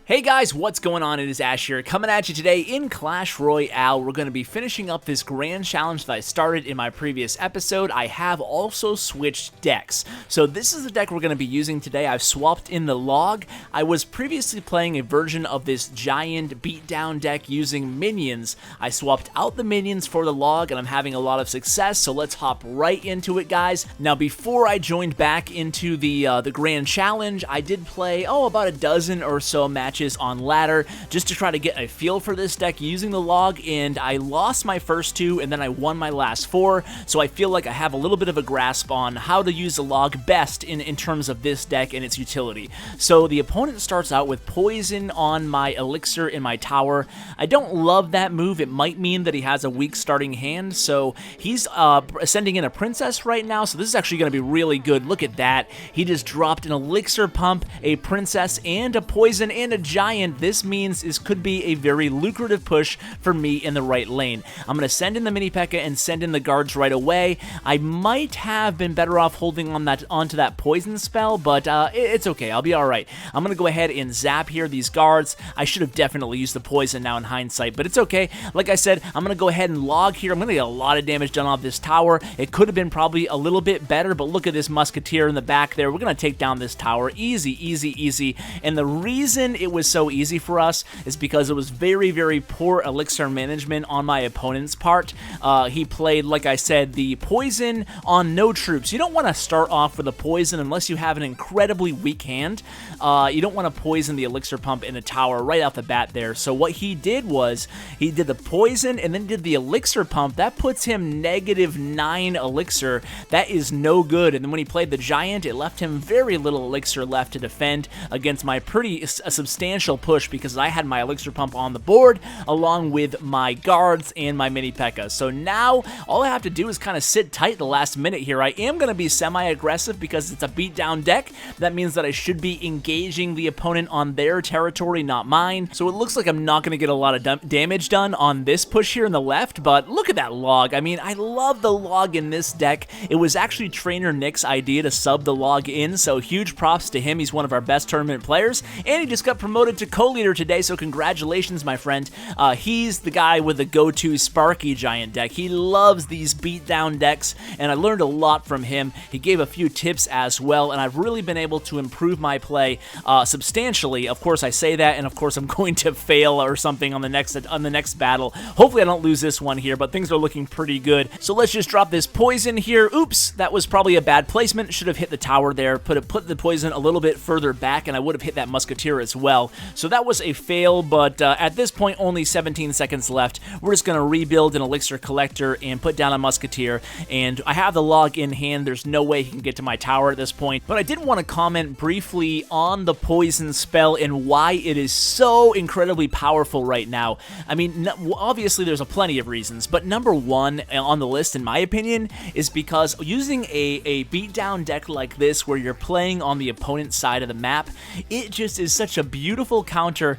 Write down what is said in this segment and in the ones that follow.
Hey guys, what's going on? It is Ash here, coming at you today in Clash Royale. We're going to be finishing up this grand challenge that I started in my previous episode. I have also switched decks. So this is the deck we're going to be using today. I've swapped in the log. I was previously playing a version of this giant beatdown deck using minions. I swapped out the minions for the log and I'm having a lot of success, so let's hop right into it, guys. Now, before I joined back into the grand challenge, I did play, about a dozen or so matches on ladder just to try to get a feel for this deck using the log, and I lost my first two and then I won my last four, so I feel like I have a little bit of a grasp on how to use the log best in terms of this deck and its utility. So the opponent starts out with poison on my elixir in my tower. I don't love that move. It might mean that he has a weak starting hand, so he's sending in a princess right now, so this is actually going to be really good. Look at that. He just dropped an elixir pump, a princess, and a poison, and a giant. This means this could be a very lucrative push for me in the right lane. I'm going to send in the mini P.E.K.K.A. and send in the guards right away. I might have been better off holding onto that poison spell, but it's okay. I'll be alright. I'm going to go ahead and zap here these guards. I should have definitely used the poison now in hindsight, but it's okay. Like I said, I'm going to go ahead and log here. I'm going to get a lot of damage done off this tower. It could have been probably a little bit better, but look at this musketeer in the back there. We're going to take down this tower. Easy, easy, easy. And the reason it was so easy for us is because it was very, very poor elixir management on my opponent's part. He played, like I said, the poison on no troops. You don't want to start off with a poison unless you have an incredibly weak hand. You don't want to poison the elixir pump in a tower right off the bat there. So what he did was he did the poison and then did the elixir pump. That puts him -9 elixir. That is no good. And then when he played the giant, it left him very little elixir left to defend against my pretty substantial push, because I had my elixir pump on the board along with my guards and my mini P.E.K.K.A. So now all I have to do is kind of sit tight the last minute here. I am going to be semi-aggressive because it's a beatdown deck. That means that I should be engaging the opponent on their territory, not mine. So it looks like I'm not going to get a lot of damage done on this push here in the left, but look at that log. I mean, I love the log in this deck. It was actually Trainer Nick's idea to sub the log in, so huge props to him. He's one of our best tournament players, and he just got promoted to co-leader today, so congratulations, my friend. He's the guy with the go-to Sparky giant deck. He loves these beatdown decks, and I learned a lot from him. He gave a few tips as well, and I've really been able to improve my play substantially. Of course, I say that, and of course, I'm going to fail or something on the next battle. Hopefully, I don't lose this one here, but things are looking pretty good. So let's just drop this poison here. Oops, that was probably a bad placement. Should have hit the tower there. Put the poison a little bit further back, and I would have hit that musketeer as well. So that was a fail, but at this point, only 17 seconds left. We're just going to rebuild an elixir collector and put down a musketeer, and I have the log in hand. There's no way he can get to my tower at this point, but I did want to comment briefly on the poison spell and why it is so incredibly powerful right now. I mean, obviously there's plenty of reasons, but number one on the list, in my opinion, is because using a beatdown deck like this where you're playing on the opponent's side of the map, it just is such a beautiful counter.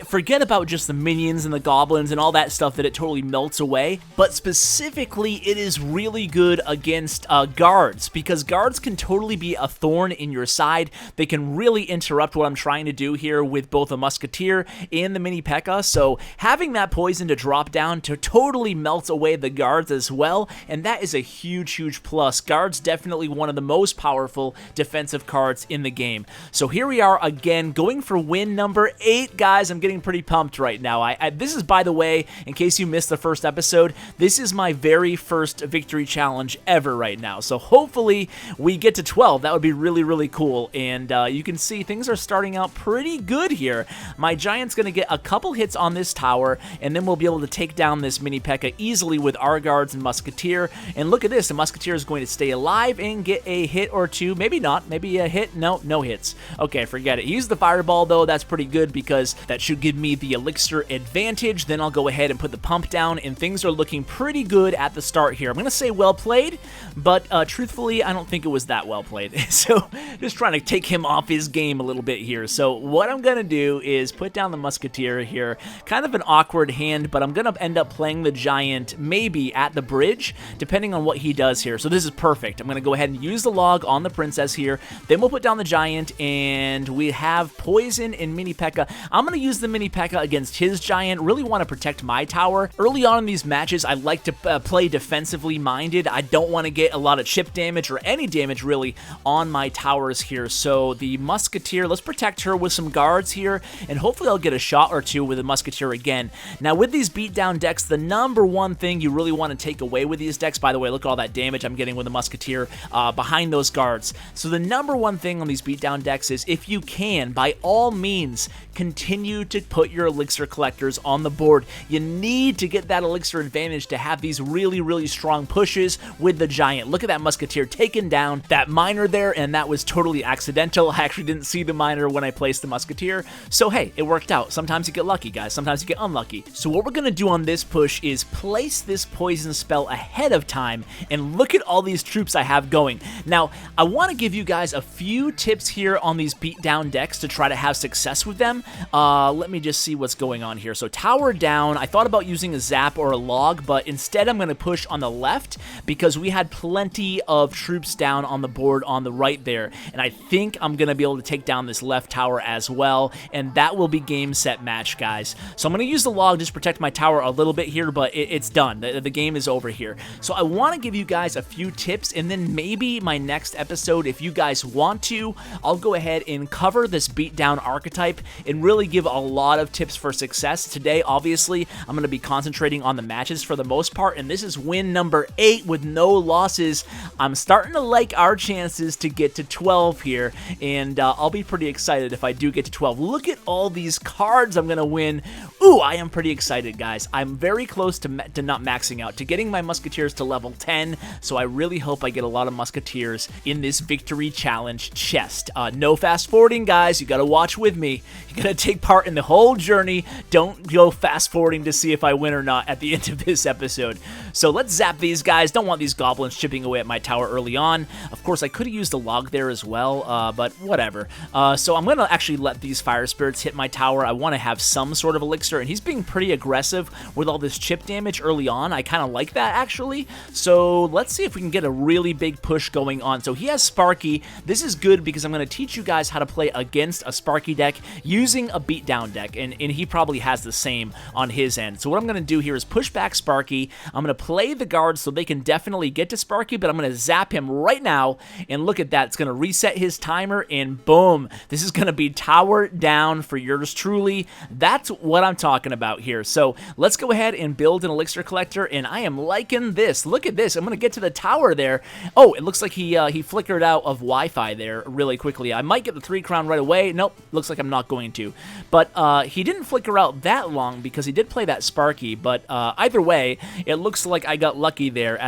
Forget about just the minions and the goblins and all that stuff that it totally melts away, but specifically it is really good against guards, because guards can totally be a thorn in your side. They can really interrupt what I'm trying to do here with both a musketeer and the mini P.E.K.K.A. So having that poison to drop down to totally melt away the guards as well, and that is a huge, huge plus. Guards definitely one of the most powerful defensive cards in the game. So here we are again, going for win number 8, guys. I'm getting pretty pumped right now. This is, by the way, in case you missed the first episode, this is my very first victory challenge ever right now. So hopefully we get to 12. That would be really, really cool. And you can see things are starting out pretty good here. My giant's going to get a couple hits on this tower, and then we'll be able to take down this mini P.E.K.K.A. easily with our guards and musketeer. And look at this, the musketeer is going to stay alive and get a hit or two. Maybe not. Maybe a hit. No hits. Okay, forget it. He used the fireball, though. That's pretty good because that should give me the elixir advantage. Then I'll go ahead and put the pump down, and things are looking pretty good at the start here. I'm going to say well played, but truthfully, I don't think it was that well played. So just trying to take him off his game a little bit here. So what I'm going to do is put down the musketeer here. Kind of an awkward hand, but I'm going to end up playing the giant maybe at the bridge, depending on what he does here. So this is perfect. I'm going to go ahead and use the log on the princess here. Then we'll put down the giant, and we have poison poison and mini P.E.K.K.A. I'm going to use the mini P.E.K.K.A. against his giant, really want to protect my tower. Early on in these matches, I like to play defensively minded. I don't want to get a lot of chip damage or any damage really on my towers here. So the Musketeer, let's protect her with some guards here, and hopefully I'll get a shot or two with a Musketeer again. Now with these beatdown decks, the number one thing you really want to take away with these decks, by the way, look at all that damage I'm getting with the Musketeer behind those guards. So the number one thing on these beatdown decks is, if you can, by all means, continue to put your elixir collectors on the board. You need to get that elixir advantage to have these really, really strong pushes with the giant. Look at that Musketeer taking down that miner there, and that was totally accidental. I actually didn't see the miner when I placed the Musketeer, so hey, it worked out. Sometimes you get lucky, guys. Sometimes you get unlucky. So what we're going to do on this push is place this poison spell ahead of time, and look at all these troops I have going. Now, I want to give you guys a few tips here on these beatdown decks to try to have success with them. Let me just see what's going on here. So tower down, I thought about using a zap or a log, but instead I'm going to push on the left because we had plenty of troops down on the board on the right there, and I think I'm going to be able to take down this left tower as well, and that will be game, set, match, guys. So I'm going to use the log just to protect my tower a little bit here, but it's done. The game is over here. So I want to give you guys a few tips, and then maybe my next episode, if you guys want to, I'll go ahead and cover this beatdown archetype and really give a lot of tips for success. Today, obviously, I'm going to be concentrating on the matches for the most part, and this is win number 8 with no losses. I'm starting to like our chances to get to 12 here, and I'll be pretty excited if I do get to 12. Look at all these cards I'm going to win. Ooh, I am pretty excited, guys. I'm very close to not maxing out, to getting my Musketeers to level 10, so I really hope I get a lot of Musketeers in this victory challenge chest. No fast forwarding, guys. You got to watch with me. You got to take part in the whole journey. Don't go fast forwarding to see if I win or not at the end of this episode. So let's zap these guys. Don't want these goblins chipping away at my tower early on. Of course, I could have used a log there as well, but whatever. So I'm going to actually let these fire spirits hit my tower. I want to have some sort of elixir, and he's being pretty aggressive with all this chip damage early on. I kind of like that, actually. So let's see if we can get a really big push going on. So he has Sparky. This is good because I'm going to teach you guys how to play against a Sparky deck using a beatdown deck, and he probably has the same on his end. So what I'm going to do here is push back Sparky. I'm going to play the guards so they can definitely get to Sparky, but I'm going to zap him right now, and look at that. It's going to reset his timer, and boom. This is going to be tower down for yours truly. That's what I'm talking about here. So let's go ahead and build an elixir collector, and I am liking this. Look at this. I'm going to get to the tower there. Oh, it looks like he flickered out of Wi-Fi there really quickly. I might get the 3 crown right away. Nope, looks like I'm not going to. But he didn't flicker out that long because he did play that Sparky, but either way, it looks like I got lucky there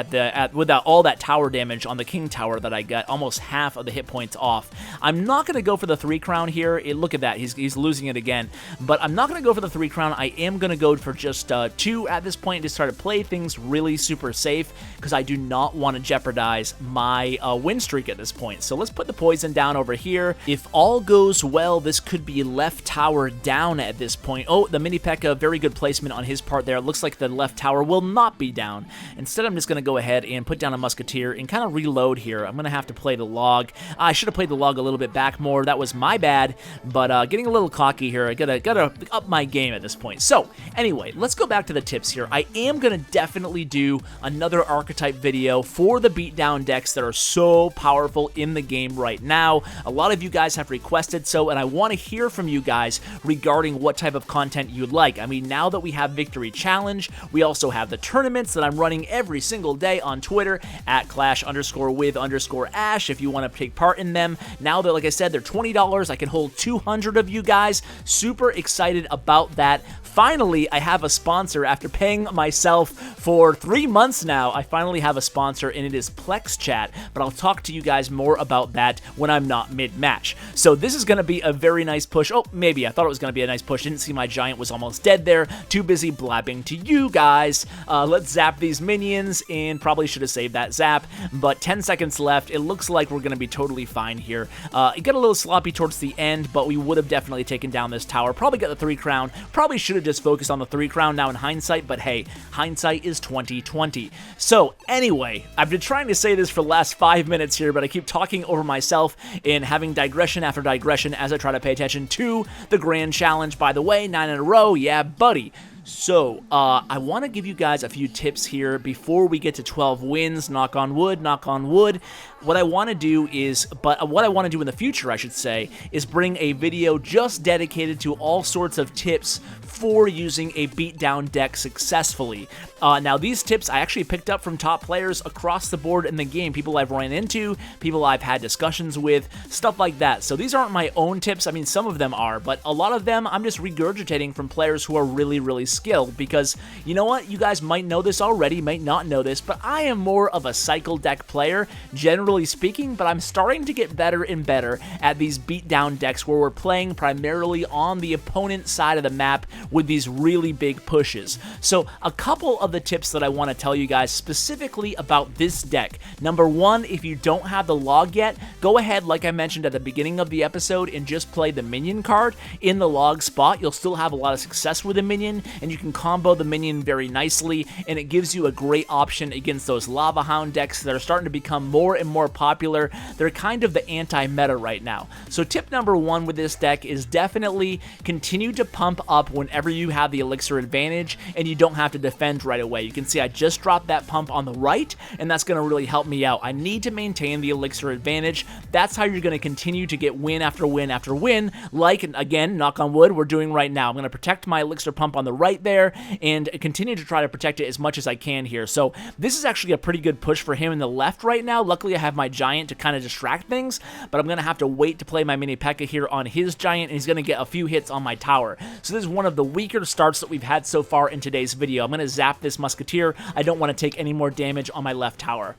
with all that tower damage on the King Tower that I got almost half of the hit points off. I'm not going to go for the 3 crown here. Look at that. He's losing it again. But I'm not going to go for the 3 crown. I am going to go for just 2 at this point, just try to play things really super safe because I do not want to jeopardize my win streak at this point. So let's put the poison down over here. If all goes well, this could be left tower down at this point. Oh, the mini P.E.K.K.A. very good placement on his part there. It looks like the left tower will not be down. Instead, I'm just going to go ahead and put down a Musketeer and kind of reload here. I'm going to have to play the log. I should have played the log a little bit back more. That was my bad, but getting a little cocky here. I gotta up my game at this point. So anyway, let's go back to the tips here. I am going to definitely do another archetype video for the beatdown decks that are so powerful in the game right now. A lot of you guys have requested so, and I want to hear from you guys regarding what type of content you'd like. I mean, now that we have Victory Challenge, we also have the tournaments that I'm running every single day on Twitter at Clash_with_Ash if you want to take part in them. Now that, like I said, they're $20, I can hold 200 of you guys. Super excited about that. Finally, I have a sponsor. After paying myself for 3 months now, I finally have a sponsor, and it is Plex Chat, but I'll talk to you guys more about that when I'm not mid-match. So this is going to be a very nice push. Oh, maybe. I thought it was going to be a nice push. Didn't see my giant was almost dead there. Too busy blabbing to you guys. Let's zap these minions, and probably should have saved that zap, but 10 seconds left. It looks like we're going to be totally fine here. It got a little sloppy towards the end, but we would have definitely taken down this tower. Probably got the 3 crown. Probably should have just focused on the 3 crown now in hindsight, but hey, hindsight is 20/20. So anyway, I've been trying to say this for the last 5 minutes here, but I keep talking over myself and having digression after digression as I try to pay attention to the Grand Challenge. By the way, 9 in a row, yeah buddy. So, I want to give you guys a few tips here before we get to 12 wins, knock on wood, knock on wood. What I want to do is, what I want to do in the future, I should say, is bring a video just dedicated to all sorts of tips for using a beatdown deck successfully. Now, these tips I actually picked up from top players across the board in the game, people I've run into, people I've had discussions with, stuff like that. So these aren't my own tips. I mean, some of them are, but a lot of them I'm just regurgitating from players who are really, really skilled, because you know what? You guys might know this already, might not know this, but I am more of a cycle deck player, generally speaking, but I'm starting to get better and better at these beatdown decks where we're playing primarily on the opponent's side of the map with these really big pushes. So a couple of the tips that I want to tell you guys specifically about this deck. Number one, if you don't have the log yet, go ahead, like I mentioned at the beginning of the episode, and just play the minion card in the log spot. You'll still have a lot of success with a minion, and you can combo the minion very nicely, and it gives you a great option against those Lava Hound decks that are starting to become more and more popular. They're kind of the anti-meta right now. So tip number one with this deck is definitely continue to pump up whenever you have the elixir advantage and you don't have to defend right away. You can see I just dropped that pump on the right, and that's going to really help me out. I need to maintain the elixir advantage. That's how you're going to continue to get win after win after win, like, again, knock on wood, we're doing right now. I'm going to protect my elixir pump on the right there and continue to try to protect it as much as I can here. So this is actually a pretty good push for him in the left right now. Luckily, I have my giant to kind of distract things, but I'm going to have to wait to play my mini P.E.K.K.A here on his giant, and he's going to get a few hits on my tower. So this is one of the weaker starts that we've had so far in today's video. I'm going to zap this musketeer. I don't want to take any more damage on my left tower.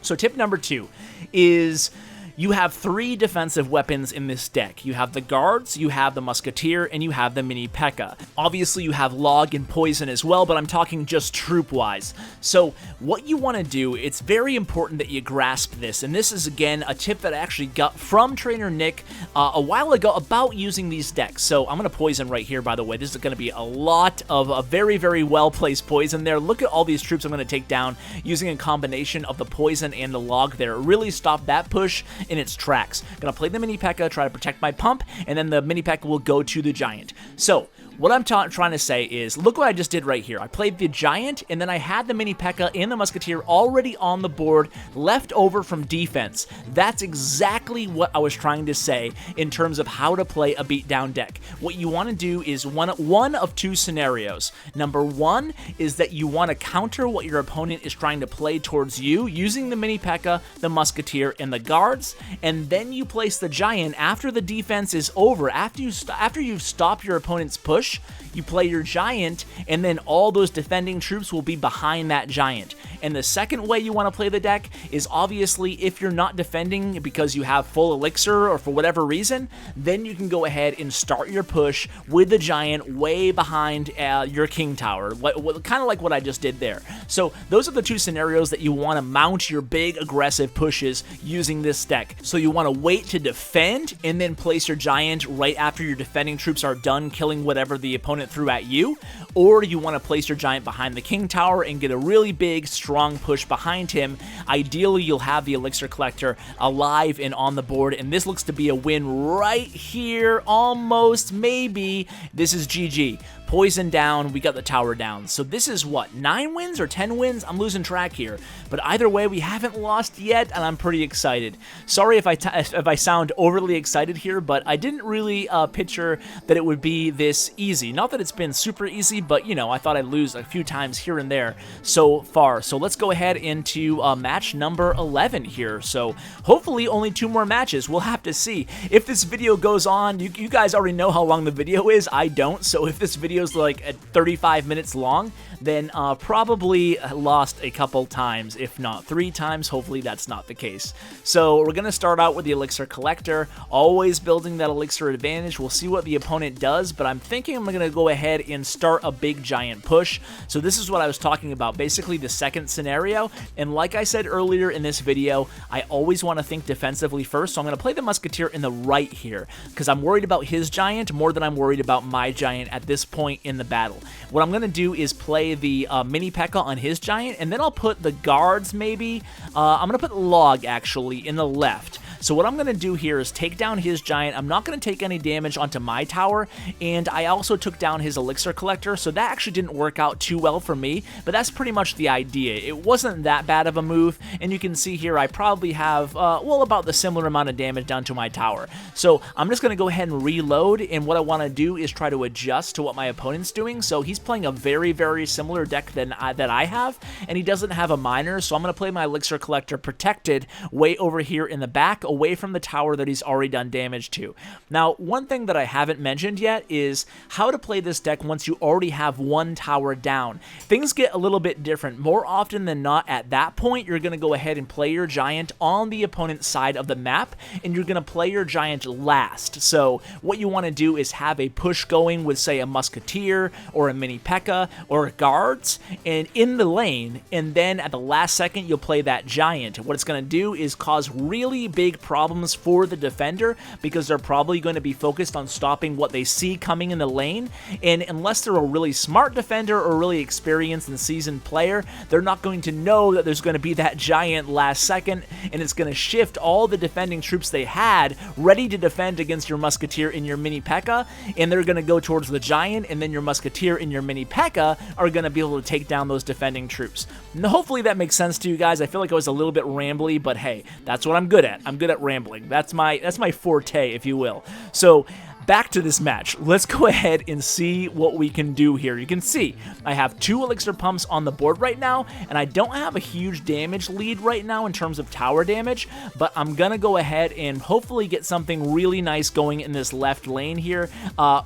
So tip number two is you have 3 defensive weapons in this deck. You have the guards, you have the musketeer, and you have the mini P.E.K.K.A. Obviously, you have log and poison as well, but I'm talking just troop-wise. So what you want to do, it's very important that you grasp this, and this is, again, a tip that I actually got from Trainer Nick a while ago about using these decks. So I'm going to poison right here, by the way. This is going to be a lot of a very, very well-placed poison there. Look at all these troops I'm going to take down using a combination of the poison and the log there. Really stop that push in its tracks. Gonna play the mini P.E.K.K.A, try to protect my pump, and then the mini P.E.K.K.A will go to the giant. So what I'm trying to say is, look what I just did right here. I played the giant, and then I had the mini P.E.K.K.A and the musketeer already on the board, left over from defense. That's exactly what I was trying to say in terms of how to play a beatdown deck. What you want to do is one of 2 scenarios. Number one is that you want to counter what your opponent is trying to play towards you using the mini P.E.K.K.A, the musketeer, and the guards, and then you place the giant after the defense is over. After you've stopped your opponent's push, you play your giant, and then all those defending troops will be behind that giant. And the second way you want to play the deck is obviously if you're not defending because you have full elixir or for whatever reason, then you can go ahead and start your push with the giant way behind your king tower, kind of like what I just did there. So those are the 2 scenarios that you want to mount your big aggressive pushes using this deck. So you want to wait to defend and then place your giant right after your defending troops are done killing whatever the opponent threw at you, or you want to place your giant behind the king tower and get a really big, strong push behind him. Ideally, you'll have the elixir collector alive and on the board, and this looks to be a win right here, almost, maybe. This is GG. Poison down, we got the tower down. So this is what, 9 wins or 10 wins? I'm losing track here. But either way, we haven't lost yet, and I'm pretty excited. Sorry if I sound overly excited here, but I didn't really picture that it would be this easy. Not that it's been super easy, but you know, I thought I'd lose a few times here and there so far. So let's go ahead into match number 11 here. So hopefully only 2 more matches. We'll have to see. If this video goes on, you guys already know how long the video is. I don't. So if this video is like at 35 minutes long, then probably lost a couple times, if not 3 times. Hopefully that's not the case. So we're going to start out with the elixir collector, always building that elixir advantage. We'll see what the opponent does, but I'm thinking I'm going to go ahead and start a big giant push. So this is what I was talking about. Basically, the second scenario, and like I said earlier in this video, I always want to think defensively first, so I'm going to play the Musketeer in the right here, because I'm worried about his Giant more than I'm worried about my Giant at this point in the battle. What I'm going to do is play the Mini P.E.K.K.A on his Giant, and then I'll put the guards maybe, I'm going to put Log actually in the left. So what I'm going to do here is take down his Giant. I'm not going to take any damage onto my tower, and I also took down his Elixir Collector, so that actually didn't work out too well for me, but that's pretty much the idea. It wasn't that bad of a move, and you can see here I probably have, well, about the similar amount of damage down to my tower. So I'm just going to go ahead and reload, and what I want to do is try to adjust to what my opponent's doing. So he's playing a very, very similar deck that I have, and he doesn't have a miner, so I'm going to play my Elixir Collector protected way over here in the back, away from the tower that he's already done damage to. Now, one thing that I haven't mentioned yet is how to play this deck once you already have one tower down. Things get a little bit different. More often than not, at that point, you're going to go ahead and play your Giant on the opponent's side of the map, and you're going to play your Giant last. So what you want to do is have a push going with, say, a Musketeer or a Mini P.E.K.K.A or guards and in the lane, and then at the last second, you'll play that Giant. What it's going to do is cause really big problems for the defender, because they're probably going to be focused on stopping what they see coming in the lane, and unless they're a really smart defender or really experienced and seasoned player, they're not going to know that there's going to be that Giant last second, and it's going to shift all the defending troops they had ready to defend against your Musketeer and your Mini P.E.K.K.A, and they're going to go towards the Giant, and then your Musketeer and your Mini P.E.K.K.A are going to be able to take down those defending troops. Now, hopefully that makes sense to you guys. I feel like I was a little bit rambly, but hey, that's what I'm good at. I'm good at rambling. That's my forte, if you will. So back to this match. Let's go ahead and see what we can do here. You can see I have 2 Elixir Pumps on the board right now, and I don't have a huge damage lead right now in terms of tower damage, but I'm gonna go ahead and hopefully get something really nice going in this left lane here.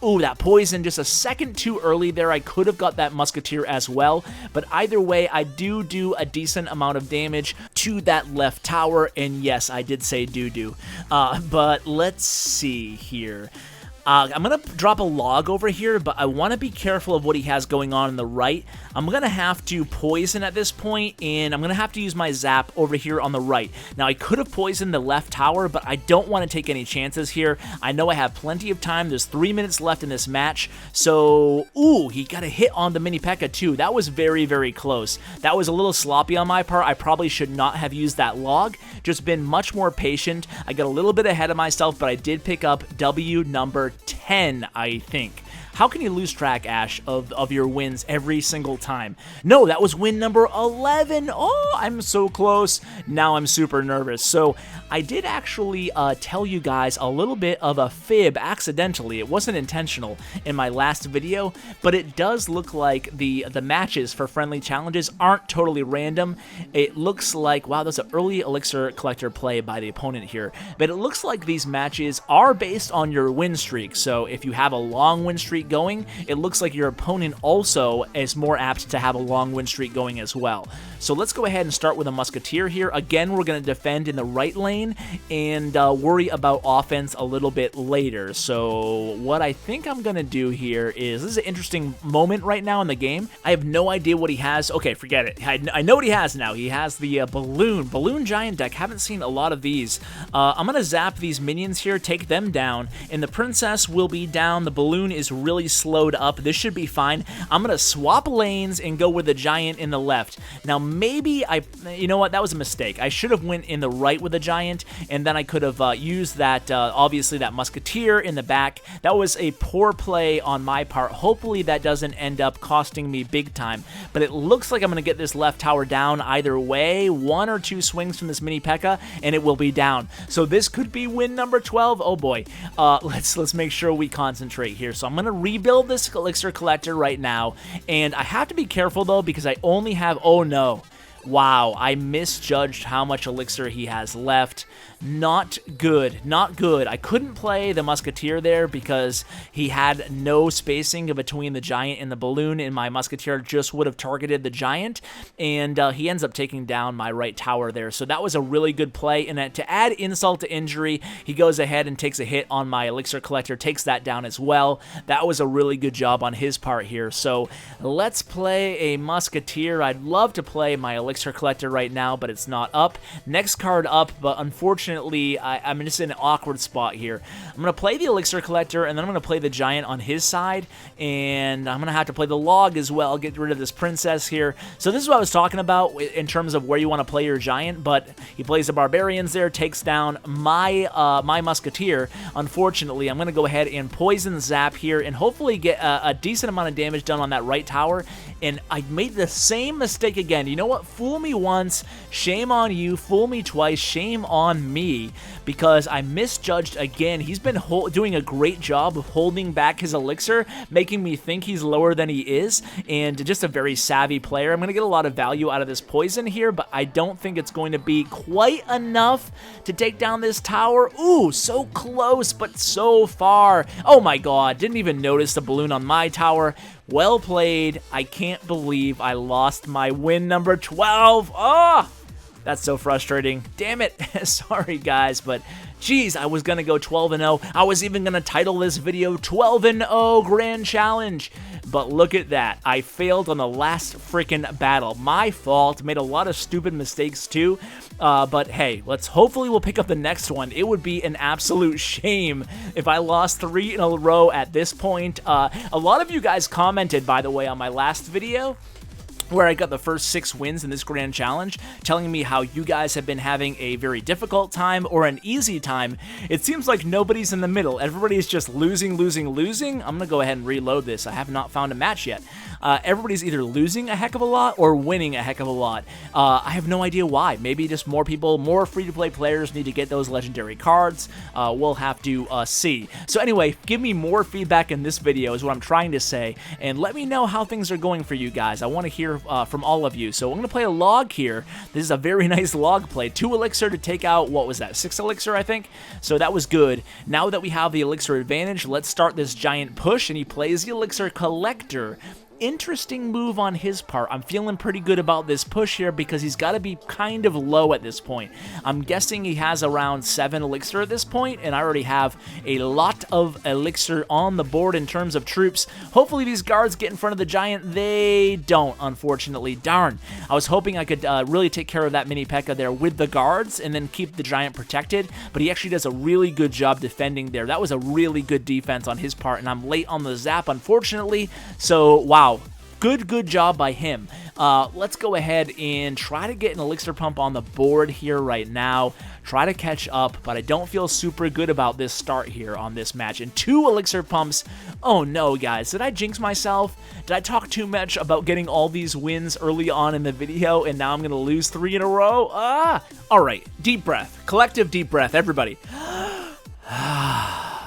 Ooh, that poison just a second too early there. I could have got that Musketeer as well, but either way, I do a decent amount of damage to that left tower, and yes, I did say do. But let's see here. I'm going to drop a Log over here, but I want to be careful of what he has going on the right. I'm going to have to poison at this point, and I'm going to have to use my Zap over here on the right. Now, I could have poisoned the left tower, but I don't want to take any chances here. I know I have plenty of time. There's 3 minutes left in this match, so, ooh, he got a hit on the Mini P.E.K.K.A too. That was very, very close. That was a little sloppy on my part. I probably should not have used that Log. Just been much more patient. I got a little bit ahead of myself, but I did pick up W number 10, I think. How can you lose track, Ash, of your wins every single time? No, that was win number 11. Oh, I'm so close. Now I'm super nervous. So I did actually tell you guys a little bit of a fib accidentally. It wasn't intentional in my last video, but it does look like the matches for friendly challenges aren't totally random. It looks like, wow, there's an early Elixir Collector play by the opponent here, but it looks like these matches are based on your win streak. So if you have a long win streak going, it looks like your opponent also is more apt to have a long win streak going as well. So let's go ahead and start with a Musketeer here. Again, we're going to defend in the right lane and worry about offense a little bit later. So what I think I'm going to do here is, this is an interesting moment right now in the game. I have no idea what he has. Okay, forget it. I know what he has now. He has the Balloon Giant deck. Haven't seen a lot of these. I'm going to zap these minions here, take them down, and the Princess will be down. The Balloon is really slowed up. This should be fine. I'm going to swap lanes and go with the Giant in the left. Now, maybe you know what? That was a mistake. I should have went in the right with the Giant, and then I could have used that, obviously, that Musketeer in the back. That was a poor play on my part. Hopefully, that doesn't end up costing me big time, but it looks like I'm going to get this left tower down either way. 1 or 2 swings from this Mini P.E.K.K.A, and it will be down. So this could be win number 12. Oh, boy. Let's make sure we concentrate here. So I'm going to rebuild this Elixir Collector right now, and I have to be careful though, because I only have, oh no, wow, I misjudged how much Elixir he has left. Not good, not good. I couldn't play the Musketeer there because he had no spacing between the Giant and the Balloon, and my Musketeer just would have targeted the Giant, and he ends up taking down my right tower there. So that was a really good play, and to add insult to injury, he goes ahead and takes a hit on my Elixir Collector, takes that down as well. That was a really good job on his part here. So let's play a Musketeer. I'd love to play my Elixir Elixir Collector right now, but it's not up. Next card up, but unfortunately, I'm just in an awkward spot here. I'm going to play the Elixir Collector, and then I'm going to play the Giant on his side, and I'm going to have to play the Log as well, get rid of this Princess here. So this is what I was talking about in terms of where you want to play your Giant, but he plays the Barbarians there, takes down my Musketeer. Unfortunately, I'm going to go ahead and Poison Zap here, and hopefully get a decent amount of damage done on that right tower. And I made the same mistake again. You know what? Fool me once, shame on you. Fool me twice, shame on me. Because I misjudged again. He's been doing a great job of holding back his Elixir, making me think he's lower than he is. And just a very savvy player. I'm going to get a lot of value out of this poison here, but I don't think it's going to be quite enough to take down this tower. Ooh, so close, but so far. Oh my god, didn't even notice the balloon on my tower. Well played. I can't believe I lost my win number 12. Oh, that's so frustrating. Damn it. Sorry, guys, but geez, I was going to go 12-0. I was even going to title this video 12-0 Grand Challenge. But look at that. I failed on the last freaking battle. My fault. Made a lot of stupid mistakes too. But hey, hopefully we'll pick up the next one. It would be an absolute shame if I lost 3 in a row at this point. A lot of you guys commented, by the way, on my last video, where I got the first 6 wins in this Grand Challenge, telling me how you guys have been having a very difficult time or an easy time. It seems like nobody's in the middle. Everybody's just losing, losing, losing. I'm going to go ahead and reload this. I have not found a match yet. Everybody's either losing a heck of a lot or winning a heck of a lot. I have no idea why. Maybe just more people, more free-to-play players need to get those legendary cards. We'll have to see. So anyway, give me more feedback in this video is what I'm trying to say, and let me know how things are going for you guys. I want to hear from all of you. So I'm going to play a Log here. This is a very nice Log play. 2 Elixir to take out, what was that, 6 Elixir, I think? So that was good. Now that we have the Elixir advantage, let's start this Giant push, and he plays the Elixir Collector. Interesting move on his part. I'm feeling pretty good about this push here because he's got to be kind of low at this point. I'm guessing he has around 7 Elixir at this point, and I already have a lot of Elixir on the board in terms of troops. Hopefully these guards get in front of the Giant. They don't, unfortunately. Darn. I was hoping I could really take care of that mini P.E.K.K.A. there with the guards and then keep the Giant protected, but he actually does a really good job defending there. That was a really good defense on his part, and I'm late on the zap, unfortunately, so wow. Good job by him. Let's go ahead and try to get an Elixir Pump on the board here right now. Try to catch up, but I don't feel super good about this start here on this match. And 2 Elixir Pumps. Oh no, guys. Did I jinx myself? Did I talk too much about getting all these wins early on in the video, and now I'm going to lose 3 in a row? Alright, deep breath. Collective deep breath, everybody.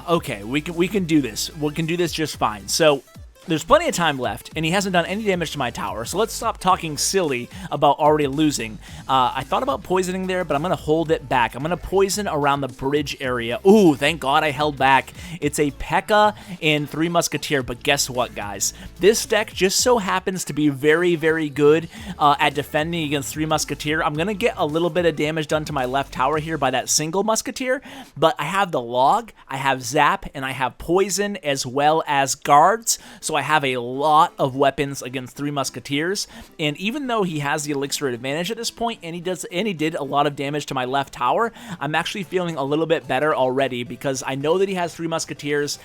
Okay, we can do this. We can do this just fine. So there's plenty of time left, and he hasn't done any damage to my tower, so let's stop talking silly about already losing. I thought about poisoning there, but I'm going to hold it back. I'm going to poison around the bridge area. Ooh, thank God I held back. It's a P.E.K.K.A. and 3 Musketeer, but guess what, guys? This deck just so happens to be very, very good at defending against 3 Musketeer. I'm going to get a little bit of damage done to my left tower here by that single Musketeer, but I have the Log, I have Zap, and I have Poison as well as Guards, so I have a lot of weapons against 3 Musketeers, and even though he has the Elixir advantage at this point, and he did a lot of damage to my left tower, I'm actually feeling a little bit better already because I know that he has 3 Musketeers.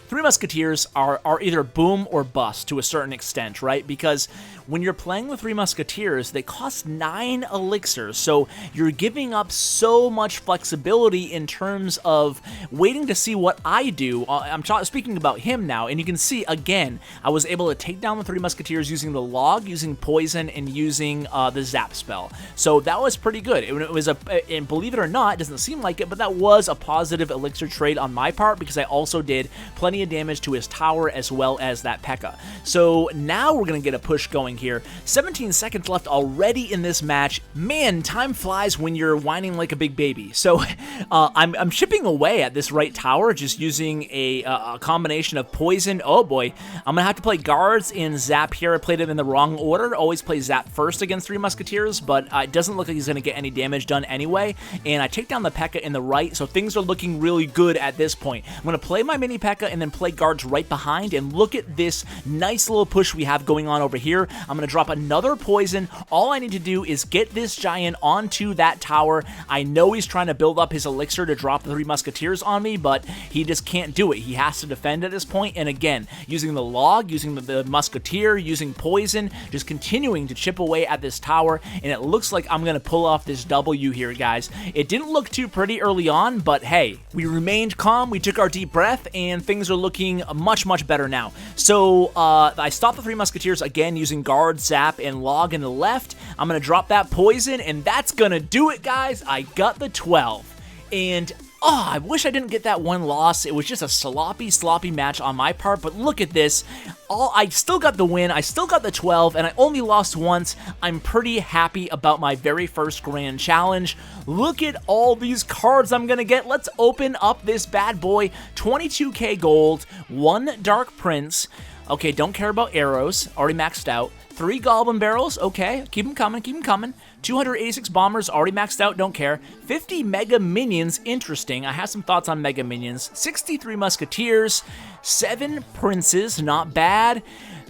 3 Musketeers are either boom or bust to a certain extent, right? Because when you're playing with 3 Musketeers, they cost 9 elixirs, so you're giving up so much flexibility in terms of waiting to see what I do. I'm speaking about him now, and you can see, again, I was able to take down the 3 Musketeers using the Log, using Poison, and using the Zap spell. So that was pretty good. It was and believe it or not, it doesn't seem like it, but that was a positive elixir trade on my part because I also did plenty of damage to his tower as well as that P.E.K.K.A. So now we're going to get a push going here. 17 seconds left already in this match. Man, time flies when you're whining like a big baby. So I'm chipping away at this right tower just using a combination of Poison. Oh boy, I'm gonna have to play Guards and Zap here. I played it in the wrong order. Always play Zap first against 3 Musketeers, but it doesn't look like he's gonna get any damage done anyway. And I take down the P.E.K.K.A. in the right, so things are looking really good at this point. I'm gonna play my mini P.E.K.K.A. and then play guards right behind, and look at this nice little push we have going on over here. I'm going to drop another poison. All I need to do is get this giant onto that tower. I know he's trying to build up his elixir to drop the 3 musketeers on me, but he just can't do it. He has to defend at this point, and again, using the log, using the musketeer, using poison, just continuing to chip away at this tower, and it looks like I'm going to pull off this W here, guys. It didn't look too pretty early on, but hey, we remained calm, we took our deep breath, and things are looking much, much better now. So, I stopped the 3 musketeers again using guard, zap, and log in the left. I'm going to drop that poison, and that's going to do it, guys. I got the 12. And oh, I wish I didn't get that one loss. It was just a sloppy match on my part, but look at this. I still got the win, I still got the 12, and I only lost once. I'm pretty happy about my very first grand challenge. Look at all these cards I'm gonna get. Let's open up this bad boy. 22k gold, 1 Dark Prince. Okay, don't care about arrows, already maxed out. 3 Goblin Barrels, okay, keep them coming, keep them coming. 286 Bombers, already maxed out, don't care. 50 Mega Minions, interesting. I have some thoughts on Mega Minions. 63 Musketeers, 7 Princes, not bad.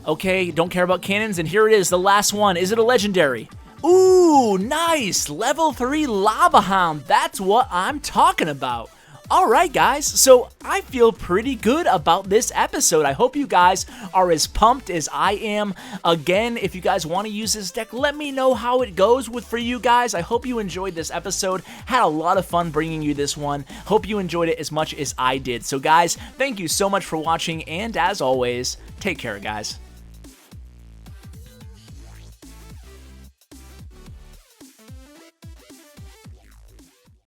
Okay, don't care about cannons, and here it is, the last one. Is it a legendary? Ooh, nice! Level 3 Lava Hound, that's what I'm talking about. Alright guys, so I feel pretty good about this episode. I hope you guys are as pumped as I am. Again, if you guys want to use this deck, let me know how it goes for you guys. I hope you enjoyed this episode. Had a lot of fun bringing you this one. Hope you enjoyed it as much as I did. So guys, thank you so much for watching, and as always, take care guys.